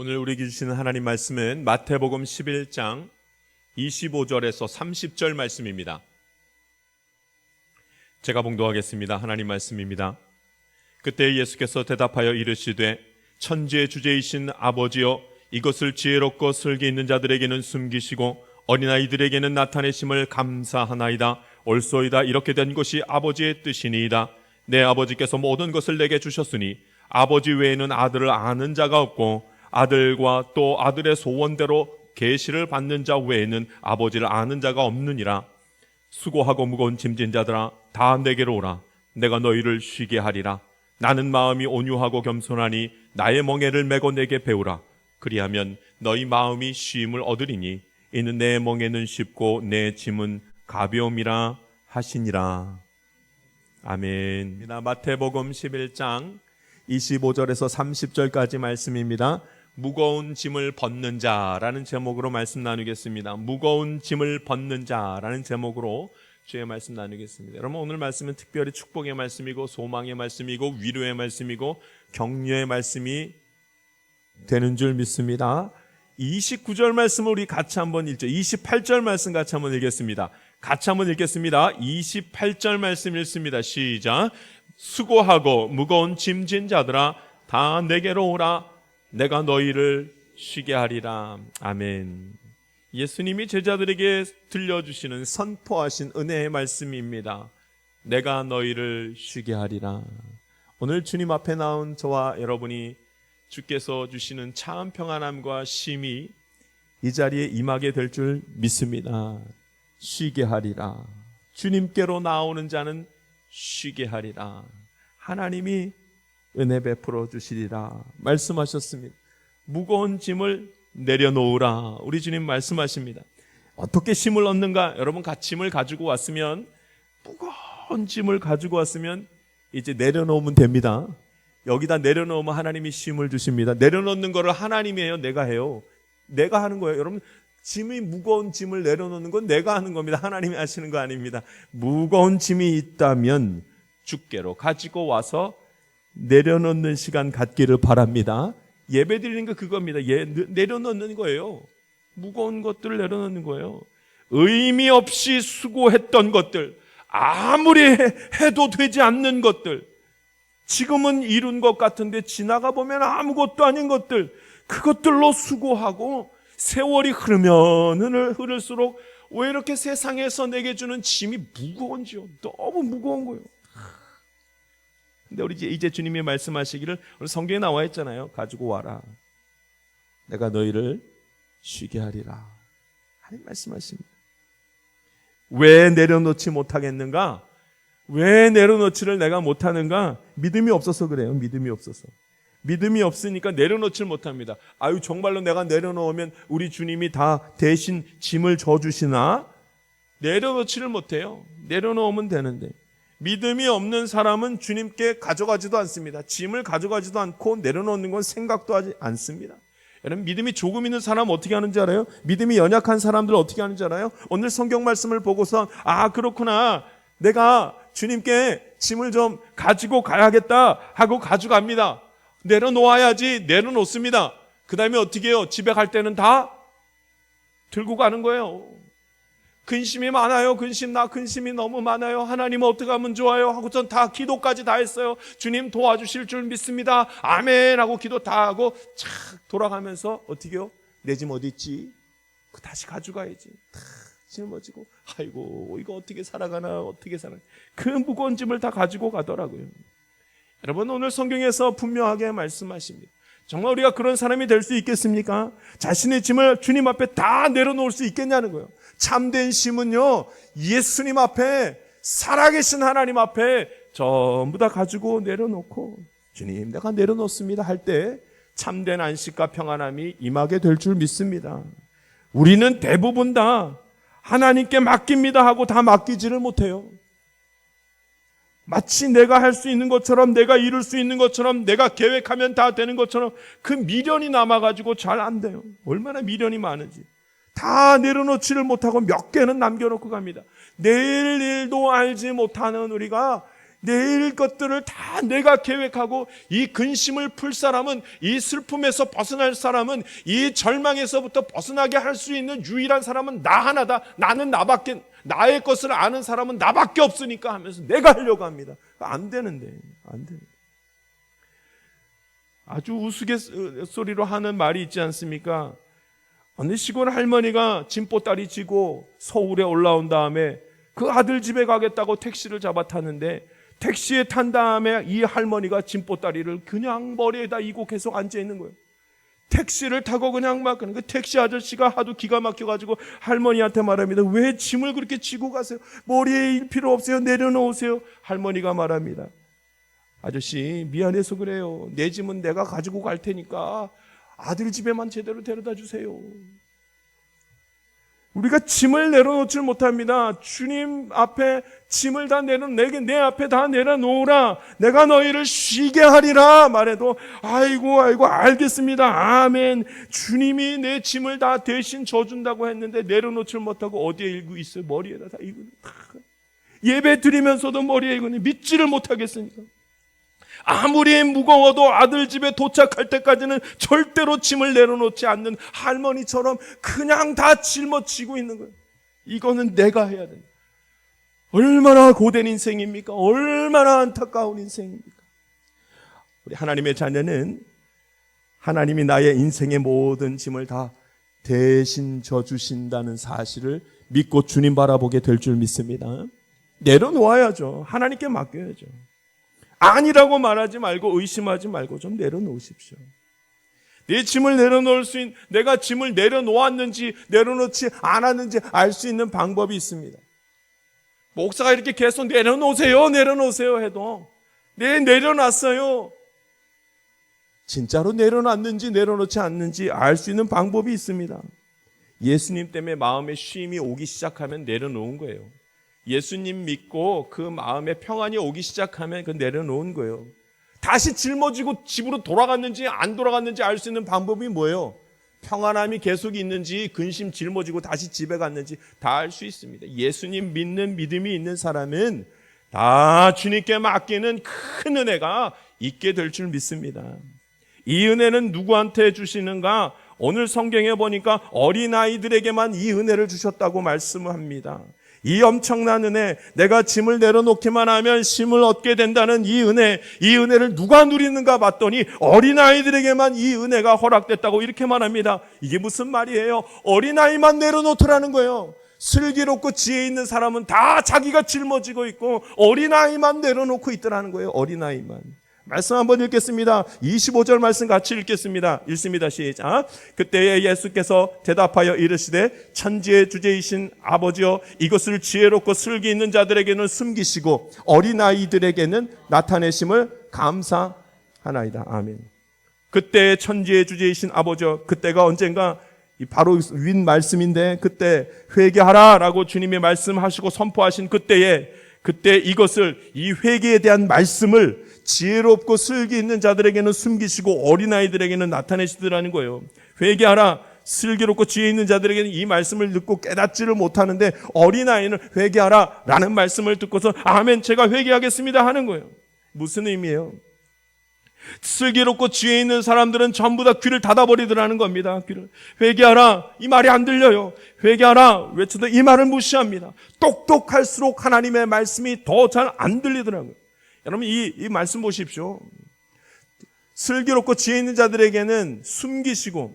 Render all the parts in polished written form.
오늘 우리에게 주시는 하나님 말씀은 마태복음 11장 25절에서 30절 말씀입니다. 제가 봉독하겠습니다. 하나님 말씀입니다. 그때 예수께서 대답하여 이르시되 천지의 주제이신 아버지여, 이것을 지혜롭고 슬기 있는 자들에게는 숨기시고 어린아이들에게는 나타내심을 감사하나이다. 옳소이다. 이렇게 된 것이 아버지의 뜻이니이다. 내 아버지께서 모든 것을 내게 주셨으니 아버지 외에는 아들을 아는 자가 없고 아들과 또 아들의 소원대로 계시를 받는 자 외에는 아버지를 아는 자가 없느니라. 수고하고 무거운 짐진 자들아, 다 내게로 오라. 내가 너희를 쉬게 하리라. 나는 마음이 온유하고 겸손하니 나의 멍에를 메고 내게 배우라. 그리하면 너희 마음이 쉼을 얻으리니 이는 내 멍에는 쉽고 내 짐은 가벼움이라 하시니라. 아멘. 마태복음 11장 25절에서 30절까지 말씀입니다. 무거운 짐을 벗는 자라는 제목으로 말씀 나누겠습니다. 무거운 짐을 벗는 자라는 제목으로 주의 말씀 나누겠습니다. 여러분, 오늘 말씀은 특별히 축복의 말씀이고 소망의 말씀이고 위로의 말씀이고 격려의 말씀이 되는 줄 믿습니다. 29절 말씀을 우리 같이 한번 읽죠. 28절 말씀 같이 한번 읽겠습니다. 같이 한번 읽겠습니다. 28절 말씀 읽습니다. 시작. 수고하고 무거운 짐진 자들아, 다 내게로 오라. 내가 너희를 쉬게 하리라. 아멘. 예수님이 제자들에게 들려주시는 선포하신 은혜의 말씀입니다. 내가 너희를 쉬게 하리라. 오늘 주님 앞에 나온 저와 여러분이 주께서 주시는 참 평안함과 쉼이 이 자리에 임하게 될 줄 믿습니다. 쉬게 하리라. 주님께로 나오는 자는 쉬게 하리라. 하나님이 은혜 베풀어 주시리라 말씀하셨습니다. 무거운 짐을 내려놓으라. 우리 주님 말씀하십니다. 어떻게 짐을 얻는가? 여러분, 짐을 가지고 왔으면, 무거운 짐을 가지고 왔으면 이제 내려놓으면 됩니다. 여기다 내려놓으면 하나님이 쉼을 주십니다. 내려놓는 거를 하나님이 해요? 내가 해요? 내가 하는 거예요. 여러분, 짐이 무거운 짐을 내려놓는 건 내가 하는 겁니다. 하나님이 하시는 거 아닙니다. 무거운 짐이 있다면 주께로 가지고 와서 내려놓는 시간 갖기를 바랍니다. 예배 드리는 거 그겁니다. 내려놓는 거예요. 무거운 것들을 내려놓는 거예요. 의미 없이 수고했던 것들, 아무리 해도 되지 않는 것들, 지금은 이룬 것 같은데 지나가 보면 아무것도 아닌 것들, 그것들로 수고하고 세월이 흐르면 흐를수록 왜 이렇게 세상에서 내게 주는 짐이 무거운지요. 너무 무거운 거예요. 근데 우리 이제 주님이 말씀하시기를, 오늘 성경에 나와 있잖아요. 가지고 와라. 내가 너희를 쉬게 하리라. 하나님 말씀하십니다. 왜 내려놓지 못하겠는가? 왜 내려놓지를 내가 못하는가? 믿음이 없어서 그래요. 믿음이 없어서. 믿음이 없으니까 내려놓지를 못합니다. 아유, 정말로 내가 내려놓으면 우리 주님이 다 대신 짐을 져주시나? 내려놓지를 못해요. 내려놓으면 되는데. 믿음이 없는 사람은 주님께 가져가지도 않습니다. 짐을 가져가지도 않고 내려놓는 건 생각도 하지 않습니다. 여러분, 믿음이 조금 있는 사람 어떻게 하는지 알아요? 믿음이 연약한 사람들 어떻게 하는지 알아요? 오늘 성경 말씀을 보고서, 아, 그렇구나, 내가 주님께 짐을 좀 가지고 가야겠다 하고 가져갑니다. 내려놓아야지. 내려놓습니다. 그 다음에 어떻게 해요? 집에 갈 때는 다 들고 가는 거예요. 근심이 많아요. 근심이 너무 많아요. 하나님 어떻게 하면 좋아요? 하고선 다 기도까지 다 했어요. 주님 도와주실 줄 믿습니다. 아멘 하고 기도 다 하고 착 돌아가면서 어떻게 해요? 내 짐 어디 있지? 다시 가져가야지. 다 짊어지고, 아이고 이거 어떻게 살아가나, 어떻게 살아가나. 그 무거운 짐을 다 가지고 가더라고요. 여러분, 오늘 성경에서 분명하게 말씀하십니다. 정말 우리가 그런 사람이 될 수 있겠습니까? 자신의 짐을 주님 앞에 다 내려놓을 수 있겠냐는 거예요. 참된 쉼은요, 예수님 앞에, 살아계신 하나님 앞에 전부 다 가지고 내려놓고, 주님 내가 내려놓습니다 할 때 참된 안식과 평안함이 임하게 될 줄 믿습니다. 우리는 대부분 다 하나님께 맡깁니다 하고 다 맡기지를 못해요. 마치 내가 할 수 있는 것처럼, 내가 이룰 수 있는 것처럼, 내가 계획하면 다 되는 것처럼 그 미련이 남아가지고 잘 안 돼요. 얼마나 미련이 많은지. 다 내려놓지를 못하고 몇 개는 남겨놓고 갑니다. 내일 일도 알지 못하는 우리가 내일 것들을 다 내가 계획하고 이 근심을 풀 사람은, 이 슬픔에서 벗어날 사람은, 이 절망에서부터 벗어나게 할 수 있는 유일한 사람은 나 하나다. 나는 나밖에, 나의 것을 아는 사람은 나밖에 없으니까 하면서 내가 하려고 합니다. 안 되는데. 아주 우스갯소리로 하는 말이 있지 않습니까? 어느 시골 할머니가 짐보따리 지고 서울에 올라온 다음에 그 아들 집에 가겠다고 택시를 잡아 탔는데, 택시에 탄 다음에 이 할머니가 짐보따리를 그냥 머리에다 이고 계속 앉아있는 거예요. 택시를 타고 그냥 막, 그 택시 아저씨가 하도 기가 막혀가지고 할머니한테 말합니다. 왜 짐을 그렇게 지고 가세요? 머리에 일 필요 없어요. 내려놓으세요. 할머니가 말합니다. 아저씨, 미안해서 그래요. 내 짐은 내가 가지고 갈 테니까 아들 집에만 제대로 데려다 주세요. 우리가 짐을 내려놓질 못합니다. 주님 앞에 짐을 다 내 앞에 다 내려놓으라. 내가 너희를 쉬게 하리라 말해도 아이고 알겠습니다. 아멘. 주님이 내 짐을 다 대신 져준다고 했는데 내려놓질 못하고 어디에 일고 있어요? 머리에다 다 이고. 예배 드리면서도 머리에 이고 믿지를 못하겠으니까. 아무리 무거워도 아들 집에 도착할 때까지는 절대로 짐을 내려놓지 않는 할머니처럼 그냥 다 짊어지고 있는 거예요. 이거는 내가 해야 된다. 얼마나 고된 인생입니까? 얼마나 안타까운 인생입니까? 우리 하나님의 자녀는 하나님이 나의 인생의 모든 짐을 다 대신 져주신다는 사실을 믿고 주님 바라보게 될 줄 믿습니다. 내려놓아야죠. 하나님께 맡겨야죠. 아니라고 말하지 말고 의심하지 말고 좀 내려놓으십시오. 내 짐을 내려놓을 수 있는, 내가 짐을 내려놓았는지 내려놓지 않았는지 알 수 있는 방법이 있습니다. 목사가 이렇게 계속 내려놓으세요 해도 내려놨어요. 진짜로 내려놨는지 내려놓지 않는지 알 수 있는 방법이 있습니다. 예수님 때문에 마음에 쉼이 오기 시작하면 내려놓은 거예요. 예수님 믿고 그 마음에 평안이 오기 시작하면 그 내려놓은 거예요. 다시 짊어지고 집으로 돌아갔는지 안 돌아갔는지 알 수 있는 방법이 뭐예요? 평안함이 계속 있는지 근심 짊어지고 다시 집에 갔는지 다 알 수 있습니다. 예수님 믿는 믿음이 있는 사람은 다 주님께 맡기는 큰 은혜가 있게 될 줄 믿습니다. 이 은혜는 누구한테 주시는가? 오늘 성경에 보니까 어린아이들에게만 이 은혜를 주셨다고 말씀합니다. 이 엄청난 은혜, 내가 짐을 내려놓기만 하면 쉼을 얻게 된다는 이 은혜를 누가 누리는가 봤더니 어린아이들에게만 이 은혜가 허락됐다고 이렇게 말합니다. 이게 무슨 말이에요? 어린아이만 내려놓더라는 거예요. 슬기롭고 지혜 있는 사람은 다 자기가 짊어지고 있고 어린아이만 내려놓고 있더라는 거예요. 어린아이만. 말씀 한번 읽겠습니다. 25절 말씀 같이 읽겠습니다. 읽습니다. 시작. 그때에 예수께서 대답하여 이르시되 천지의 주제이신 아버지여 이것을 지혜롭고 슬기 있는 자들에게는 숨기시고 어린아이들에게는 나타내심을 감사하나이다. 아멘. 그때의 천지의 주제이신 아버지여, 그때가 언젠가 바로 윗 말씀인데 그때 회개하라라고 주님이 말씀하시고 선포하신 그때 이것을, 이 회개에 대한 말씀을 지혜롭고 슬기 있는 자들에게는 숨기시고 어린아이들에게는 나타내시더라는 거예요. 회개하라, 슬기롭고 지혜 있는 자들에게는 이 말씀을 듣고 깨닫지를 못하는데 어린아이는 회개하라 라는 말씀을 듣고서 아멘, 제가 회개하겠습니다 하는 거예요. 무슨 의미예요? 슬기롭고 지혜 있는 사람들은 전부 다 귀를 닫아버리더라는 겁니다. 귀를. 회개하라, 이 말이 안 들려요. 회개하라 외쳐도 이 말을 무시합니다. 똑똑할수록 하나님의 말씀이 더 잘 안 들리더라고요. 여러분 이 말씀 보십시오. 슬기롭고 지혜 있는 자들에게는 숨기시고,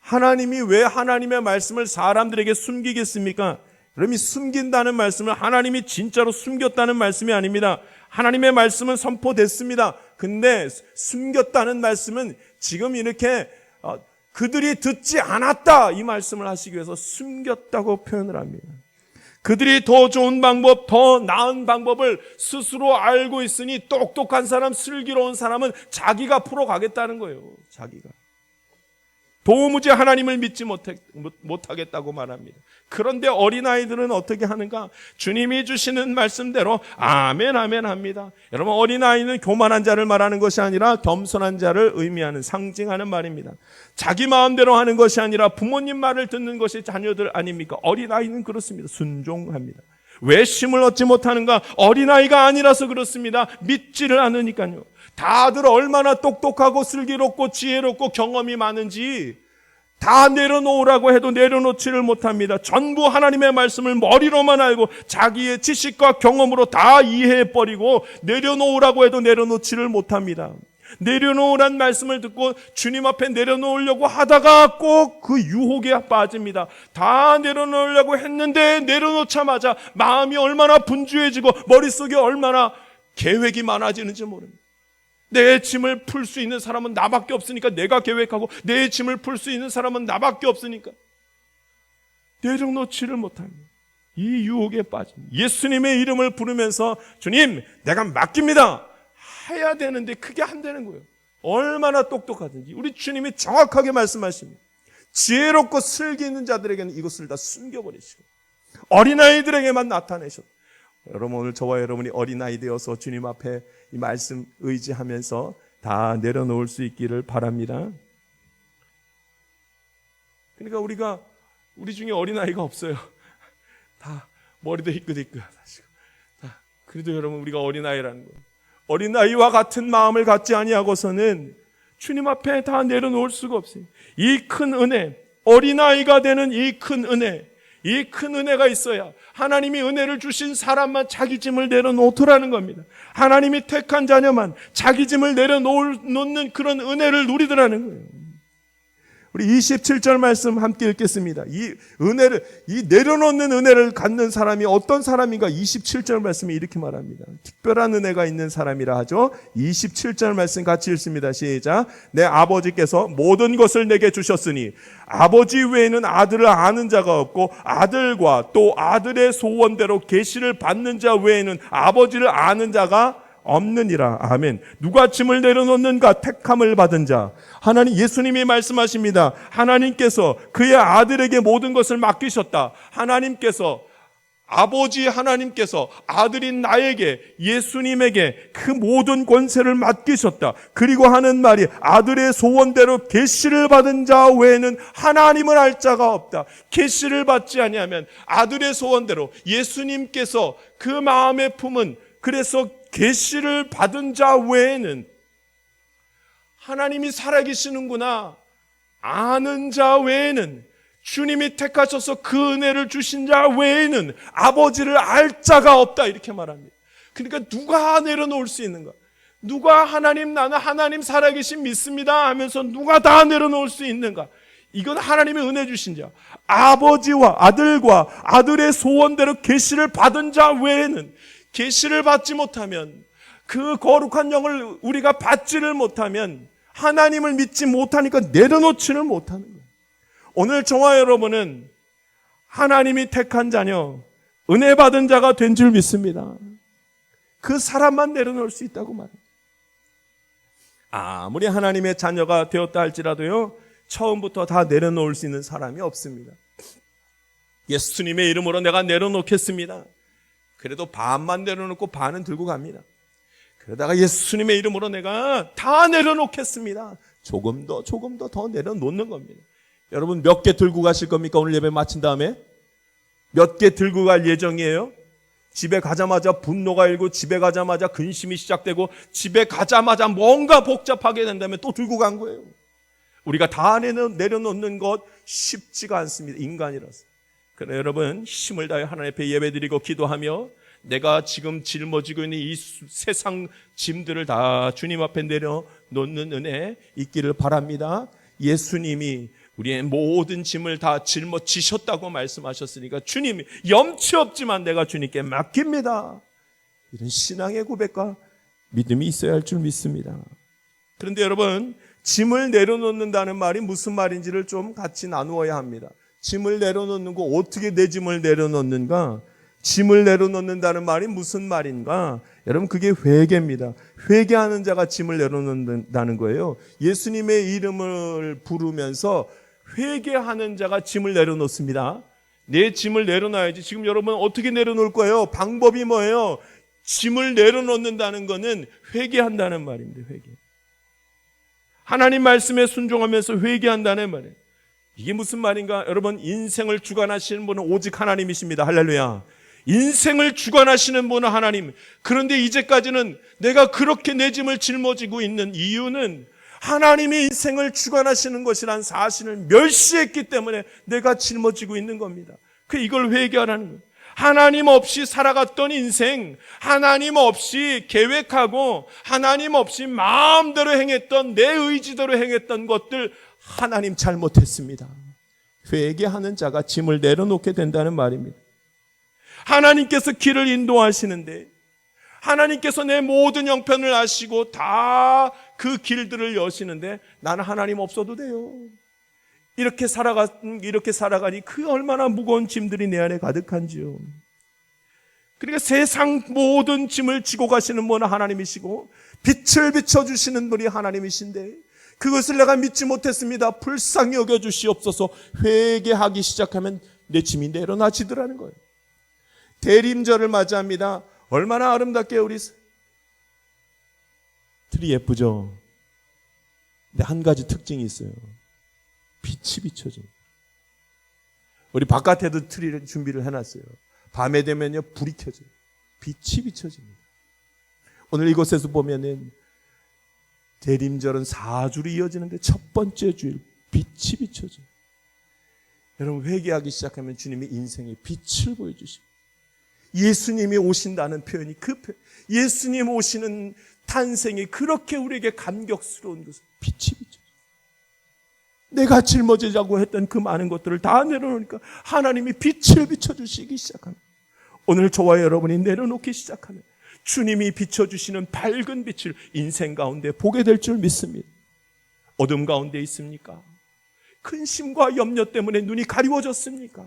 하나님이 왜 하나님의 말씀을 사람들에게 숨기겠습니까? 그럼 이 숨긴다는 말씀은 하나님이 진짜로 숨겼다는 말씀이 아닙니다. 하나님의 말씀은 선포됐습니다. 근데 숨겼다는 말씀은 지금 이렇게 그들이 듣지 않았다 이 말씀을 하시기 위해서 숨겼다고 표현을 합니다. 그들이 더 좋은 방법, 더 나은 방법을 스스로 알고 있으니 똑똑한 사람, 슬기로운 사람은 자기가 풀어가겠다는 거예요. 자기가. 도무지 하나님을 믿지 못하겠다고 말합니다. 그런데 어린아이들은 어떻게 하는가? 주님이 주시는 말씀대로 아멘 아멘 합니다. 여러분, 어린아이는 교만한 자를 말하는 것이 아니라 겸손한 자를 의미하는, 상징하는 말입니다. 자기 마음대로 하는 것이 아니라 부모님 말을 듣는 것이 자녀들 아닙니까? 어린아이는 그렇습니다. 순종합니다. 왜 쉼을 얻지 못하는가? 어린아이가 아니라서 그렇습니다. 믿지를 않으니까요. 다들 얼마나 똑똑하고 슬기롭고 지혜롭고 경험이 많은지 다 내려놓으라고 해도 내려놓지를 못합니다. 전부 하나님의 말씀을 머리로만 알고 자기의 지식과 경험으로 다 이해해버리고 내려놓으라고 해도 내려놓지를 못합니다. 내려놓으란 말씀을 듣고 주님 앞에 내려놓으려고 하다가 꼭 그 유혹에 빠집니다. 다 내려놓으려고 했는데 내려놓자마자 마음이 얼마나 분주해지고 머릿속에 얼마나 계획이 많아지는지 모릅니다. 내 짐을 풀 수 있는 사람은 나밖에 없으니까 내가 계획하고 내 짐을 풀 수 있는 사람은 나밖에 없으니까 내려놓지를 못합니다. 이 유혹에 빠집니다. 예수님의 이름을 부르면서 주님 내가 맡깁니다 해야 되는데 그게 안 되는 거예요. 얼마나 똑똑하든지 우리 주님이 정확하게 말씀하십니다. 지혜롭고 슬기 있는 자들에게는 이것을 다 숨겨버리시고 어린아이들에게만 나타내셨다. 여러분 오늘 저와 여러분이 어린아이 되어서 주님 앞에 이 말씀 의지하면서 다 내려놓을 수 있기를 바랍니다. 그러니까 우리 중에 어린아이가 없어요. 다 머리도 희끗희끗하시고 다. 그래도 여러분 우리가 어린아이라는 거예요. 어린아이와 같은 마음을 갖지 아니하고서는 주님 앞에 다 내려놓을 수가 없어요. 이 큰 은혜, 어린아이가 되는 이 큰 은혜, 이 큰 은혜가 있어야 하나님이 은혜를 주신 사람만 자기 짐을 내려놓더라는 겁니다. 하나님이 택한 자녀만 자기 짐을 내려놓는 그런 은혜를 누리더라는 거예요. 우리 27절 말씀 함께 읽겠습니다. 이 내려놓는 은혜를 갖는 사람이 어떤 사람인가? 27절 말씀이 이렇게 말합니다. 특별한 은혜가 있는 사람이라 하죠. 27절 말씀 같이 읽습니다. 시작. 내 아버지께서 모든 것을 내게 주셨으니 아버지 외에는 아들을 아는 자가 없고 아들과 또 아들의 소원대로 계시를 받는 자 외에는 아버지를 아는 자가 없느니라. 아멘. 누가 짐을 내려놓는가? 택함을 받은 자. 하나님, 예수님이 말씀하십니다. 하나님께서 그의 아들에게 모든 것을 맡기셨다. 아버지 하나님께서 아들인 나에게, 예수님에게 그 모든 권세를 맡기셨다. 그리고 하는 말이 아들의 소원대로 계시를 받은 자 외에는 하나님을 알 자가 없다. 계시를 받지 아니하면 아들의 소원대로 예수님께서 그 마음에 품은, 그래서 계시를 받은 자 외에는 하나님이 살아계시는구나 아는 자 외에는, 주님이 택하셔서 그 은혜를 주신 자 외에는 아버지를 알 자가 없다, 이렇게 말합니다. 그러니까 누가 내려놓을 수 있는가? 누가 나는 하나님 살아계신 믿습니다 하면서 누가 다 내려놓을 수 있는가? 이건 하나님의 은혜 주신 자, 아버지와 아들과 아들의 소원대로 계시를 받은 자 외에는, 계시를 받지 못하면, 그 거룩한 영을 우리가 받지를 못하면 하나님을 믿지 못하니까 내려놓지를 못하는 거예요. 오늘 저와 여러분은 하나님이 택한 자녀, 은혜 받은 자가 된 줄 믿습니다. 그 사람만 내려놓을 수 있다고 말합니다. 아무리 하나님의 자녀가 되었다 할지라도요, 처음부터 다 내려놓을 수 있는 사람이 없습니다. 예수님의 이름으로 내가 내려놓겠습니다. 그래도 반만 내려놓고 반은 들고 갑니다. 그러다가 예수님의 이름으로 내가 다 내려놓겠습니다. 조금 더 내려놓는 겁니다. 여러분 몇 개 들고 가실 겁니까? 오늘 예배 마친 다음에 몇 개 들고 갈 예정이에요? 집에 가자마자 분노가 일고, 집에 가자마자 근심이 시작되고, 집에 가자마자 뭔가 복잡하게 된다면 또 들고 간 거예요. 우리가 다 내려놓는 것 쉽지가 않습니다. 인간이라서. 그러나 여러분 힘을 다해 하나님 앞에 예배드리고 기도하며 내가 지금 짊어지고 있는 이 세상 짐들을 다 주님 앞에 내려놓는 은혜 있기를 바랍니다. 예수님이 우리의 모든 짐을 다 짊어지셨다고 말씀하셨으니까 주님이 염치 없지만 내가 주님께 맡깁니다. 이런 신앙의 고백과 믿음이 있어야 할 줄 믿습니다. 그런데 여러분, 짐을 내려놓는다는 말이 무슨 말인지를 좀 같이 나누어야 합니다. 짐을 내려놓는 거, 어떻게 내 짐을 내려놓는가? 짐을 내려놓는다는 말이 무슨 말인가? 여러분, 그게 회개입니다. 회개하는 자가 짐을 내려놓는다는 거예요. 예수님의 이름을 부르면서 회개하는 자가 짐을 내려놓습니다. 내 짐을 내려놔야지. 지금 여러분 어떻게 내려놓을 거예요? 방법이 뭐예요? 짐을 내려놓는다는 것은 회개한다는 말입니다. 회개. 하나님 말씀에 순종하면서 회개한다는 말이에요. 이게 무슨 말인가? 여러분, 인생을 주관하시는 분은 오직 하나님이십니다. 할렐루야. 인생을 주관하시는 분은 하나님. 그런데 이제까지는 내가 그렇게 내 짐을 짊어지고 있는 이유는 하나님이 인생을 주관하시는 것이란 사실을 멸시했기 때문에 내가 짊어지고 있는 겁니다. 이걸 회개하라는 거예요. 하나님 없이 살아갔던 인생, 하나님 없이 계획하고 하나님 없이 마음대로 행했던, 내 의지대로 행했던 것들 하나님 잘못했습니다. 회개하는 자가 짐을 내려놓게 된다는 말입니다. 하나님께서 길을 인도하시는데 하나님께서 내 모든 형편을 아시고 다 그 길들을 여시는데 나는 하나님 없어도 돼요. 이렇게 살아가니 그 얼마나 무거운 짐들이 내 안에 가득한지요. 그러니까 세상 모든 짐을 지고 가시는 분은 하나님이시고 빛을 비춰주시는 분이 하나님이신데 그것을 내가 믿지 못했습니다. 불쌍히 여겨주시옵소서. 회개하기 시작하면 내 짐이 내려놔지더라는 거예요. 대림절을 맞이합니다. 얼마나 아름답게 우리 틀이 예쁘죠? 근데 한 가지 특징이 있어요. 빛이 비춰집니다. 우리 바깥에도 트리를 준비를 해놨어요. 밤에 되면요 불이 켜져요. 빛이 비춰집니다. 오늘 이곳에서 보면은 대림절은 4주로 이어지는데 첫 번째 주일 빛이 비춰져요. 여러분 회개하기 시작하면 주님이 인생의 빛을 보여주십니다. 예수님이 오신다는 표현이 예수님 오시는 탄생이 그렇게 우리에게 감격스러운 것은 빛이 비춰져요. 내가 짊어지자고 했던 그 많은 것들을 다 내려놓으니까 하나님이 빛을 비춰주시기 시작합니다. 오늘 저와 여러분이 내려놓기 시작하면 주님이 비춰주시는 밝은 빛을 인생 가운데 보게 될 줄 믿습니다. 어둠 가운데 있습니까? 근심과 염려 때문에 눈이 가리워졌습니까?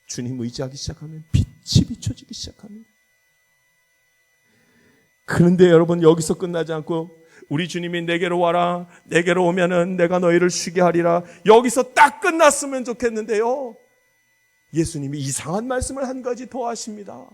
주님 의지하기 시작하면 빛이 비춰지기 시작합니다. 그런데 여러분 여기서 끝나지 않고 우리 주님이 내게로 와라, 내게로 오면은 내가 너희를 쉬게 하리라, 여기서 딱 끝났으면 좋겠는데요, 예수님이 이상한 말씀을 한 가지 더 하십니다.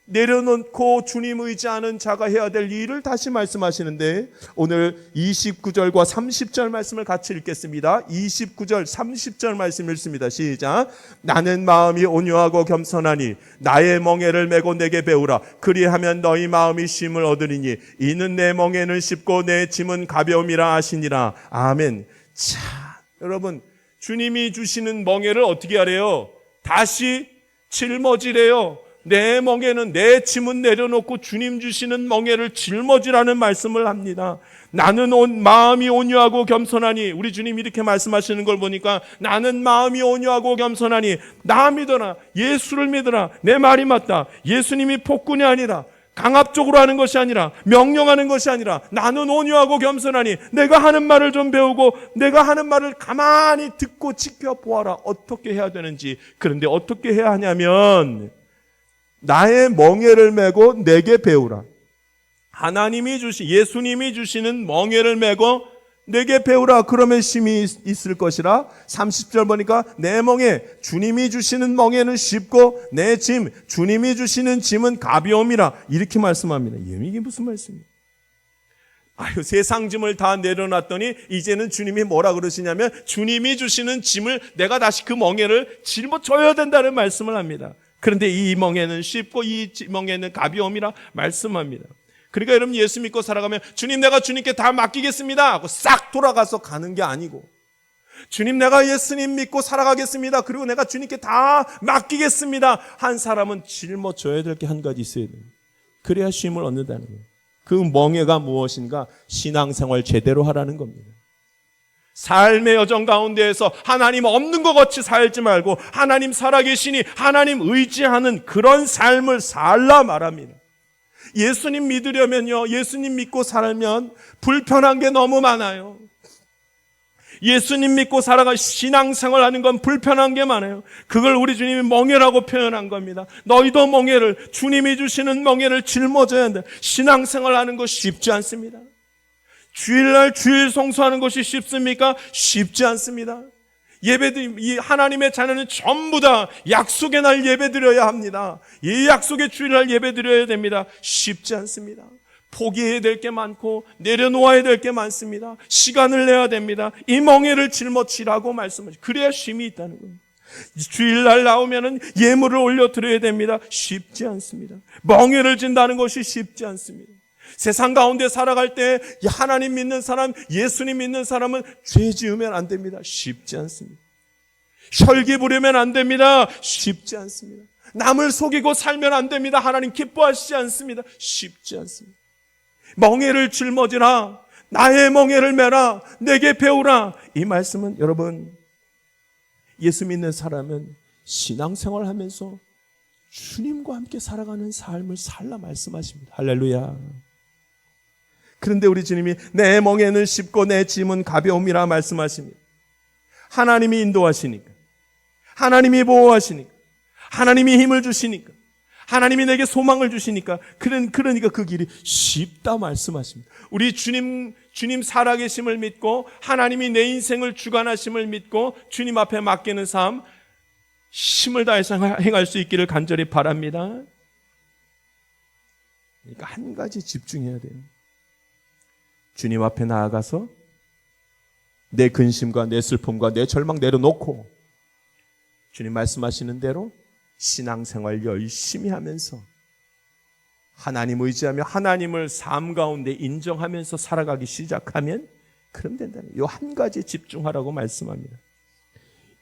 내려놓고 주님 의지하는 자가 해야 될 일을 다시 말씀하시는데 오늘 29절과 30절 말씀을 같이 읽겠습니다. 29절 30절 말씀 읽습니다. 시작. 나는 마음이 온유하고 겸손하니 나의 멍에를 메고 내게 배우라. 그리하면 너희 마음이 쉼을 얻으리니 이는 내 멍에는 쉽고 내 짐은 가벼움이라 하시니라. 아멘. 자, 여러분 주님이 주시는 멍에를 어떻게 하래요? 다시 짊어지래요. 내 멍에는, 내 짐은 내려놓고 주님 주시는 멍에를 짊어지라는 말씀을 합니다. 나는 마음이 온유하고 겸손하니, 우리 주님 이렇게 말씀하시는 걸 보니까 나는 마음이 온유하고 겸손하니 나 믿어라, 예수를 믿어라. 내 말이 맞다. 예수님이 폭군이 아니라 강압적으로 하는 것이 아니라 명령하는 것이 아니라 나는 온유하고 겸손하니 내가 하는 말을 좀 배우고 내가 하는 말을 가만히 듣고 지켜보아라. 어떻게 해야 되는지. 그런데 어떻게 해야 하냐면 나의 멍에를 메고 내게 배우라. 하나님이 예수님이 주시는 멍에를 메고 내게 배우라. 그러면 쉼이 있을 것이라. 30절 보니까 내 멍에, 주님이 주시는 멍에는 쉽고 내 짐, 주님이 주시는 짐은 가벼움이라. 이렇게 말씀합니다. 이게 무슨 말씀이에요? 세상 짐을 다 내려놨더니 이제는 주님이 뭐라 그러시냐면 주님이 주시는 짐을 내가 다시 그 멍에를 짊어져야 된다는 말씀을 합니다. 그런데 이 멍에는 쉽고 이 멍에는 가벼움이라 말씀합니다. 그러니까 여러분 예수 믿고 살아가면 주님 내가 주님께 다 맡기겠습니다 하고 싹 돌아가서 가는 게 아니고, 주님 내가 예수님 믿고 살아가겠습니다, 그리고 내가 주님께 다 맡기겠습니다 한 사람은 짊어져야 될 게 한 가지 있어야 돼요. 그래야 쉼을 얻는다는 거예요. 그 멍에가 무엇인가? 신앙생활 제대로 하라는 겁니다. 삶의 여정 가운데에서 하나님 없는 것 같이 살지 말고 하나님 살아계시니 하나님 의지하는 그런 삶을 살라 말합니다. 예수님 믿으려면요, 예수님 믿고 살면 불편한 게 너무 많아요. 예수님 믿고 살아가 신앙생활 하는 건 불편한 게 많아요. 그걸 우리 주님이 멍에라고 표현한 겁니다. 너희도 멍에를, 주님이 주시는 멍에를 짊어져야 한다. 신앙생활 하는 거 쉽지 않습니다. 주일날 주일 성수하는 것이 쉽습니까? 쉽지 않습니다. 이 하나님의 자녀는 전부 다 약속의 날 예배드려야 합니다. 이 약속의 주일날 예배드려야 됩니다. 쉽지 않습니다. 포기해야 될 게 많고 내려놓아야 될 게 많습니다. 시간을 내야 됩니다. 이 멍에를 짊어지라고 말씀하시죠. 그래야 쉼이 있다는 겁니다. 주일날 나오면은 예물을 올려 드려야 됩니다. 쉽지 않습니다. 멍에를 진다는 것이 쉽지 않습니다. 세상 가운데 살아갈 때 하나님 믿는 사람, 예수님 믿는 사람은 죄 지으면 안 됩니다. 쉽지 않습니다. 혈기 부리면 안 됩니다. 쉽지 않습니다. 남을 속이고 살면 안 됩니다. 하나님 기뻐하시지 않습니다. 쉽지 않습니다. 멍에를 짊어지라, 나의 멍에를 메라, 내게 배우라. 이 말씀은 여러분, 예수 믿는 사람은 신앙생활 하면서 주님과 함께 살아가는 삶을 살라 말씀하십니다. 할렐루야. 그런데 우리 주님이 내 멍에는 쉽고 내 짐은 가벼움이라 말씀하십니다. 하나님이 인도하시니까, 하나님이 보호하시니까, 하나님이 힘을 주시니까, 하나님이 내게 소망을 주시니까, 그러니까 그 길이 쉽다 말씀하십니다. 우리 주님 살아계심을 믿고 하나님이 내 인생을 주관하심을 믿고 주님 앞에 맡기는 삶, 힘을 다해서 행할 수 있기를 간절히 바랍니다. 그러니까 한 가지 집중해야 돼요. 주님 앞에 나아가서 내 근심과 내 슬픔과 내 절망 내려놓고 주님 말씀하시는 대로 신앙생활 열심히 하면서 하나님 의지하며 하나님을 삶 가운데 인정하면서 살아가기 시작하면 그럼 된다는 이 한 가지에 집중하라고 말씀합니다.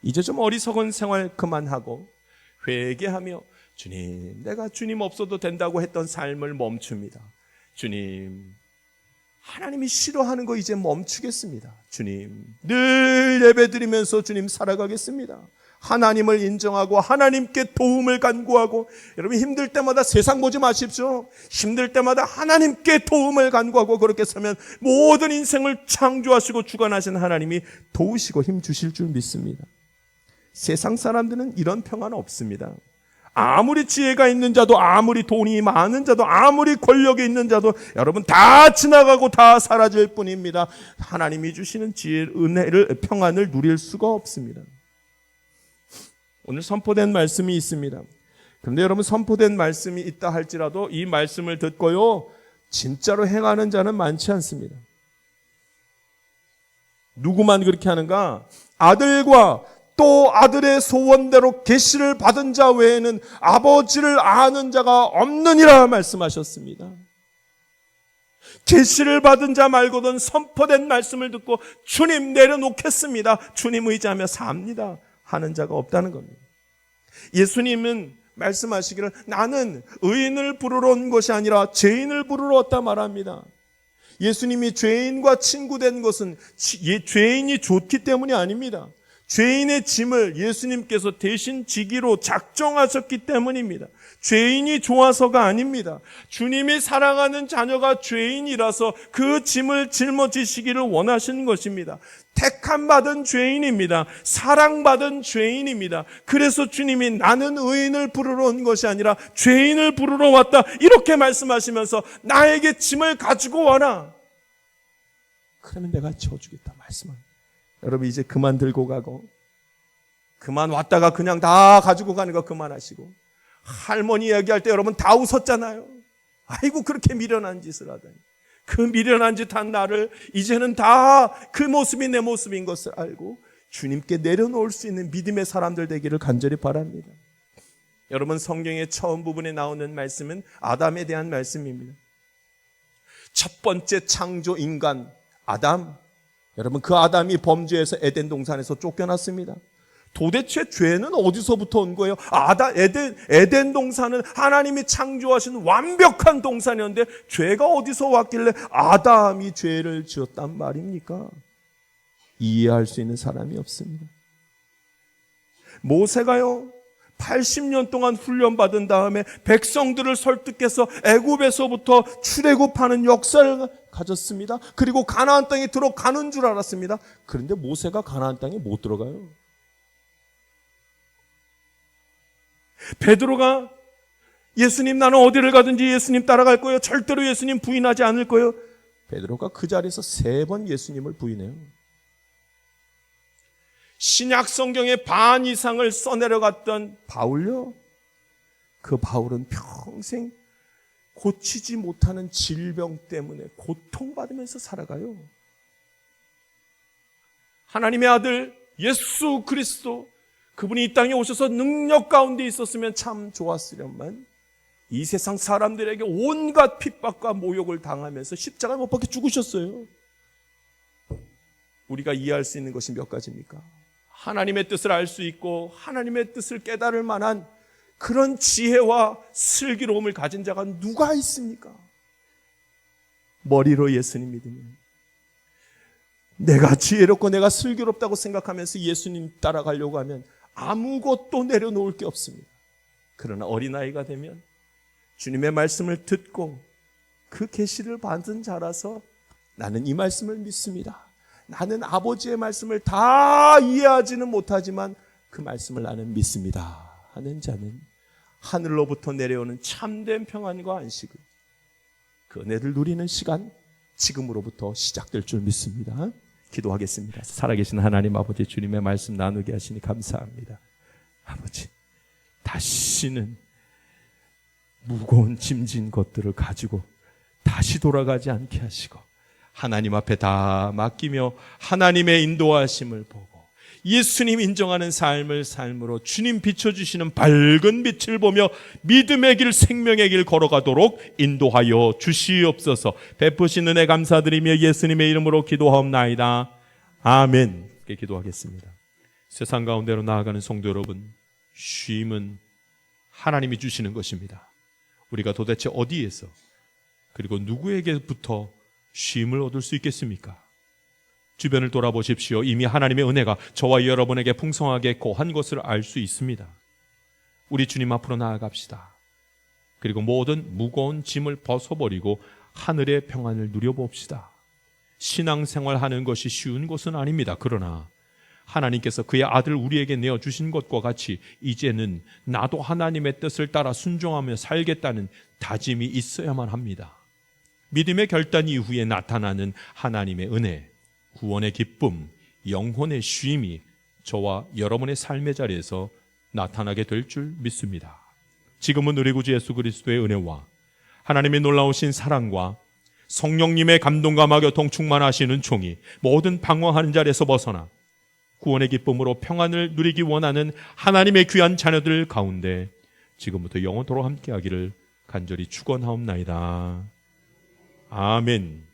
이제 좀 어리석은 생활 그만하고 회개하며 주님, 내가 주님 없어도 된다고 했던 삶을 멈춥니다. 주님, 하나님이 싫어하는 거 이제 멈추겠습니다. 주님, 늘 예배드리면서 주님 살아가겠습니다. 하나님을 인정하고 하나님께 도움을 간구하고, 여러분 힘들 때마다 세상 보지 마십시오. 힘들 때마다 하나님께 도움을 간구하고 그렇게 살면 모든 인생을 창조하시고 주관하신 하나님이 도우시고 힘 주실 줄 믿습니다. 세상 사람들은 이런 평화는 없습니다. 아무리 지혜가 있는 자도, 아무리 돈이 많은 자도, 아무리 권력이 있는 자도 여러분 다 지나가고 다 사라질 뿐입니다. 하나님이 주시는 지혜, 은혜를, 평안을 누릴 수가 없습니다. 오늘 선포된 말씀이 있습니다. 그런데 여러분, 선포된 말씀이 있다 할지라도 이 말씀을 듣고요 진짜로 행하는 자는 많지 않습니다. 누구만 그렇게 하는가? 아들과 또 아들의 소원대로 계시를 받은 자 외에는 아버지를 아는 자가 없느니라 말씀하셨습니다. 계시를 받은 자 말고는 선포된 말씀을 듣고 주님 내려놓겠습니다, 주님 의지하며 삽니다 하는 자가 없다는 겁니다. 예수님은 말씀하시기를 나는 의인을 부르러 온 것이 아니라 죄인을 부르러 왔다 말합니다. 예수님이 죄인과 친구된 것은 죄인이 좋기 때문이 아닙니다. 죄인의 짐을 예수님께서 대신 지기로 작정하셨기 때문입니다. 죄인이 좋아서가 아닙니다. 주님이 사랑하는 자녀가 죄인이라서 그 짐을 짊어지시기를 원하시는 것입니다. 택함받은 죄인입니다. 사랑받은 죄인입니다. 그래서 주님이 나는 의인을 부르러 온 것이 아니라 죄인을 부르러 왔다 이렇게 말씀하시면서 나에게 짐을 가지고 와라. 그러면 내가 지어주겠다 말씀합니다. 여러분 이제 그만 들고 가고, 그만 왔다가 그냥 다 가지고 가는 거 그만하시고, 할머니 이야기할 때 여러분 다 웃었잖아요. 아이고 그렇게 미련한 짓을 하다니. 그 미련한 짓 한 나를 이제는 다 그 모습이 내 모습인 것을 알고 주님께 내려놓을 수 있는 믿음의 사람들 되기를 간절히 바랍니다. 여러분 성경의 처음 부분에 나오는 말씀은 아담에 대한 말씀입니다. 첫 번째 창조 인간 아담, 여러분 그 아담이 범죄해서 에덴 동산에서 쫓겨났습니다. 도대체 죄는 어디서부터 온 거예요? 에덴 동산은 하나님이 창조하신 완벽한 동산이었는데 죄가 어디서 왔길래 아담이 죄를 지었단 말입니까? 이해할 수 있는 사람이 없습니다. 모세가요 80년 동안 훈련받은 다음에 백성들을 설득해서 애굽에서부터 출애굽하는 역사를 가졌습니다. 그리고 가나안 땅에 들어가는 줄 알았습니다. 그런데 모세가 가나안 땅에 못 들어가요. 베드로가 예수님 나는 어디를 가든지 예수님 따라갈 거예요. 절대로 예수님 부인하지 않을 거예요. 베드로가 그 자리에서 3번 예수님을 부인해요. 신약 성경의 반 이상을 써내려갔던 바울요, 그 바울은 평생 고치지 못하는 질병 때문에 고통받으면서 살아가요. 하나님의 아들 예수 그리스도, 그분이 이 땅에 오셔서 능력 가운데 있었으면 참 좋았으련만 이 세상 사람들에게 온갖 핍박과 모욕을 당하면서 십자가에 못 박혀 죽으셨어요. 우리가 이해할 수 있는 것이 몇 가지입니까? 하나님의 뜻을 알 수 있고 하나님의 뜻을 깨달을 만한 그런 지혜와 슬기로움을 가진 자가 누가 있습니까? 머리로 예수님 믿으면, 내가 지혜롭고 내가 슬기롭다고 생각하면서 예수님 따라가려고 하면 아무것도 내려놓을 게 없습니다. 그러나 어린아이가 되면 주님의 말씀을 듣고 그 계시를 받은 자라서 나는 이 말씀을 믿습니다. 나는 아버지의 말씀을 다 이해하지는 못하지만 그 말씀을 나는 믿습니다 하는 자는 하늘로부터 내려오는 참된 평안과 안식을, 그 은혜를 누리는 시간 지금으로부터 시작될 줄 믿습니다. 기도하겠습니다. 살아계신 하나님 아버지, 주님의 말씀 나누게 하시니 감사합니다. 아버지, 다시는 무거운 짐진 것들을 가지고 다시 돌아가지 않게 하시고 하나님 앞에 다 맡기며 하나님의 인도하심을 보고 예수님 인정하는 삶을 삶으로 주님 비춰주시는 밝은 빛을 보며 믿음의 길, 생명의 길 걸어가도록 인도하여 주시옵소서. 베푸신 은혜 감사드리며 예수님의 이름으로 기도하옵나이다. 아멘. 기도하겠습니다. 세상 가운데로 나아가는 성도 여러분, 쉼은 하나님이 주시는 것입니다. 우리가 도대체 어디에서 그리고 누구에게부터 쉼을 얻을 수 있겠습니까? 주변을 돌아보십시오. 이미 하나님의 은혜가 저와 여러분에게 풍성하게 거한 것을 알 수 있습니다. 우리 주님 앞으로 나아갑시다. 그리고 모든 무거운 짐을 벗어버리고 하늘의 평안을 누려봅시다. 신앙생활하는 것이 쉬운 것은 아닙니다. 그러나 하나님께서 그의 아들 우리에게 내어주신 것과 같이 이제는 나도 하나님의 뜻을 따라 순종하며 살겠다는 다짐이 있어야만 합니다. 믿음의 결단 이후에 나타나는 하나님의 은혜, 구원의 기쁨, 영혼의 쉼이 저와 여러분의 삶의 자리에서 나타나게 될 줄 믿습니다. 지금은 우리 구주 예수 그리스도의 은혜와 하나님의 놀라우신 사랑과 성령님의 감동과 마교통 충만하시는 종이 모든 방황하는 자리에서 벗어나 구원의 기쁨으로 평안을 누리기 원하는 하나님의 귀한 자녀들 가운데 지금부터 영원토록 함께하기를 간절히 축원하옵나이다. 아멘.